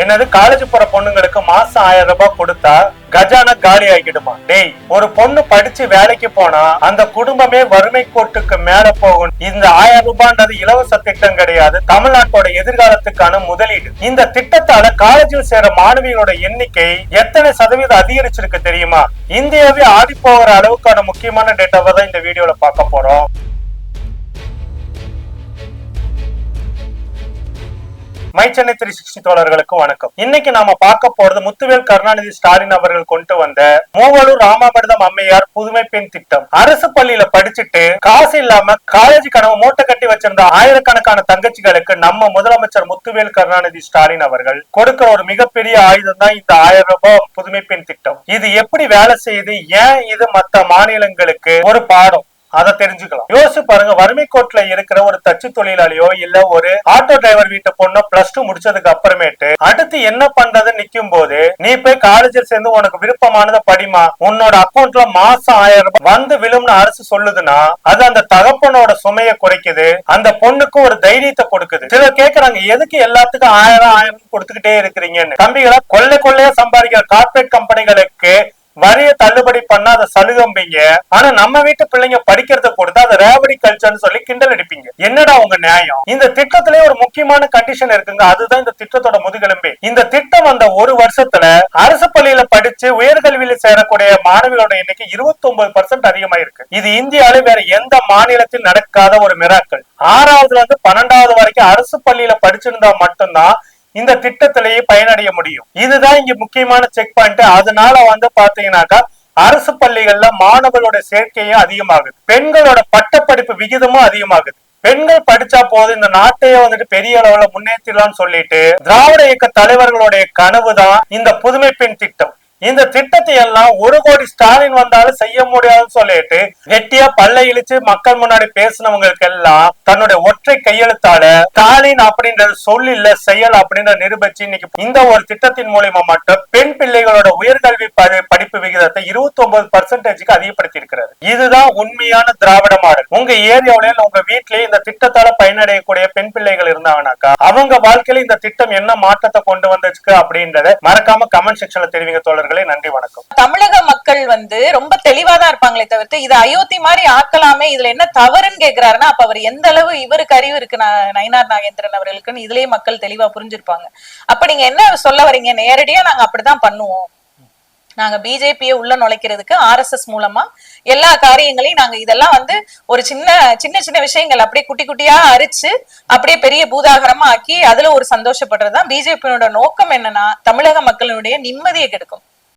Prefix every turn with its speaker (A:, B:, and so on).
A: என்னது காலேஜ் போற பொண்ணுங்களுக்கு மாசம் 1000 ரூபாய் கொடுத்தா கஜானா காலி ஆகிடுமா? டேய், ஒரு பொண்ணு படிச்சு வேலைக்கு போனா அந்த குடும்பமே வறுமை கோட்டுக்கு மேல போகும். இந்த 1000 ரூபான்றது இலவச திட்டம் கிடையாது, தமிழ்நாட்டோட எதிர்காலத்துக்கான முதலீடு. இந்த திட்டத்தால காலேஜில் சேர மாணவிகளோட எண்ணிக்கை எத்தனை சதவீதம் அதிகரிச்சிருக்கு தெரியுமா? இந்தியாவே ஆடி போகிற அளவுக்கான முக்கியமான டேட்டாவை தான் இந்த வீடியோல பார்க்க போறோம். மை சென்னை 360 தோழர்களுக்கு வணக்கம். இன்னைக்கு நாம பார்க்க போறது முத்துவேல் கருணாநிதி ஸ்டாலின் அவர்கள் கொண்டு வந்த மூவலூர் ராமாமிர்தம் அம்மையார் புதுமை பெண் திட்டம். அரசு பள்ளியில படிச்சுட்டு காசு இல்லாம காலேஜ் கனவு மூட்டை கட்டி வச்சிருந்த ஆயிரக்கணக்கான தங்கச்சிகளுக்கு நம்ம முதலமைச்சர் முத்துவேல் கருணாநிதி ஸ்டாலின் அவர்கள் கொடுக்கிற ஒரு மிகப்பெரிய ஆயுதம் தான் இந்த 1000 ரூபாய் புதுமை பெண் திட்டம். இது எப்படி வேலை செய்யுது, ஏன் இது மற்ற மாநிலங்களுக்கு ஒரு பாடம், அதை தெரிஞ்சுக்கலாம். யோசிச்சு பாருங்க, வறுமை கோட்ல இருக்கிற ஒரு தச்சு தொழிலாளியோ இல்ல ஒரு ஆட்டோ டிரைவர் வீட்டு பொண்ணோ +2 முடிச்சதுக்கு அப்புறமேட்டு அடுத்து என்ன பண்றது நிக்கும் போது, நீ போய் காலேஜில் சேர்ந்து உனக்கு விருப்பமானதை படிமா, உன்னோட அக்கௌண்ட்ல மாசம் 1000 ரூபாய் வந்து விழும்னு அரசு சொல்லுதுன்னா அது அந்த தகப்பனோட சுமையை குறைக்குது, அந்த பொண்ணுக்கு ஒரு தைரியத்தை கொடுக்குது. சிலர் கேக்குறாங்க, எதுக்கு எல்லாத்துக்கும் 1000 கொடுத்துக்கிட்டே இருக்கிறீங்கன்னு. தம்பிகளை கொள்ளையா சம்பாதிக்கிற கார்பரேட் கம்பெனிகளுக்கு வரியை தள்ளுபடி பண்ணா அதை சலுகம்பீங்க, ஆனா நம்ம வீட்டு பிள்ளைங்க படிக்கிறத கொடுத்து அதை ரேவடி கல்ச்சர்னு சொல்லி கிண்டல் அடிப்பீங்க. என்னடா உங்க நியாயம்? இந்த திட்டத்திலே ஒரு முக்கியமான கண்டிஷன் இருக்குங்க, அதுதான் இந்த திட்டத்தோட முதுகெலும்பே. இந்த திட்டம் வந்த ஒரு வருஷத்துல அரசு பள்ளியில படிச்சு உயர்கல்வியில சேரக்கூடிய மாணவிகளோட எண்ணிக்கை 29% அதிகமாயிருக்கு. இது இந்தியாவில வேற எந்த மாநிலத்தில் நடக்காத ஒரு மிராக்கள். 6வதுல இருந்து 12வது வரைக்கும் அரசு பள்ளியில படிச்சிருந்தா மட்டும்தான் இந்த திட்டத்திலேயே பயனடைய முடியும். இதுதான் இங்க முக்கியமான செக் பாயிண்ட். அதனால பாத்தீங்கன்னாக்கா அரசு பள்ளிகள்ல மாணவர்களோட சேர்க்கையும் அதிகமாகுது, பெண்களோட பட்டப்படிப்பு விகிதமும் அதிகமாகுது. பெண்கள் படிச்சா போது இந்த நாட்டையே பெரிய அளவுல முன்னேற்றலாம்னு சொல்லிட்டு திராவிட இயக்க தலைவர்களுடைய கனவுதான் இந்த புதுமை பெண் திட்டம். இந்த திட்டத்தை எல்லாம் 1 கோடி ஸ்டாலின் வந்தாலும் செய்ய முடியாதுன்னு சொல்லிட்டு கெட்டியா பல்ல இழிச்சு மக்கள் முன்னாடி பேசினவங்களுக்கு எல்லாம் தன்னுடைய ஒற்றை கையெழுத்தால ஸ்டாலின் அப்படின்றது சொல் இல்ல செயல் அப்படின்ற நிரூபிச்சு இன்னைக்கு இந்த ஒரு திட்டத்தின் மூலியமா மட்டும் பெண் பிள்ளைகளோட உயர்கல்வி படிப்பு விகிதத்தை 29% அதிகப்படுத்தி இருக்கிறது. இதுதான் உண்மையான திராவிட மாடல். உங்க ஏரியாவில உங்க வீட்லயே இந்த திட்டத்தால பயனடையக்கூடிய பெண் பிள்ளைகள் இருந்தாங்கன்னாக்கா அவங்க வாழ்க்கையில இந்த திட்டம் என்ன மாற்றத்தை கொண்டு வந்துச்சு அப்படின்றத மறக்காம கமெண்ட் செக்ஷன்ல தெரிவிங்க தோழர்கள். நன்றி, வணக்கம்.
B: தமிழக மக்கள் ரொம்ப தெளிவாதான் இருப்பாங்களே தவிர்த்து இதை அயோத்தி மாதிரி ஆக்கலாமே, இதுல என்ன தவறுன்னு கேக்குறாருன்னா அப்ப அவர் எந்த அளவு இவருக்கு அறிவு இருக்கு நயினார் நாகேந்திரன் அவர்களுக்குன்னு இதுலயே மக்கள் தெளிவா புரிஞ்சிருப்பாங்க. அப்ப நீங்க என்ன சொல்ல வரீங்க? நேரடியா நாங்க அப்படிதான் பண்ணுவோம், நாங்க பிஜேபியை உள்ள நுழைக்கிறதுக்கு RSS மூலமா எல்லா காரியங்களையும் நாங்க இதெல்லாம் ஒரு சின்ன விஷயங்கள் அப்படியே குட்டி குட்டியா அரிச்சு அப்படியே பெரிய பூதாகரமா ஆக்கி அதுல ஒரு சந்தோஷப்படுறதுதான் பிஜேபியோட நோக்கம். என்னன்னா தமிழக மக்களுடைய நிம்மதியை கெடுக்கும்.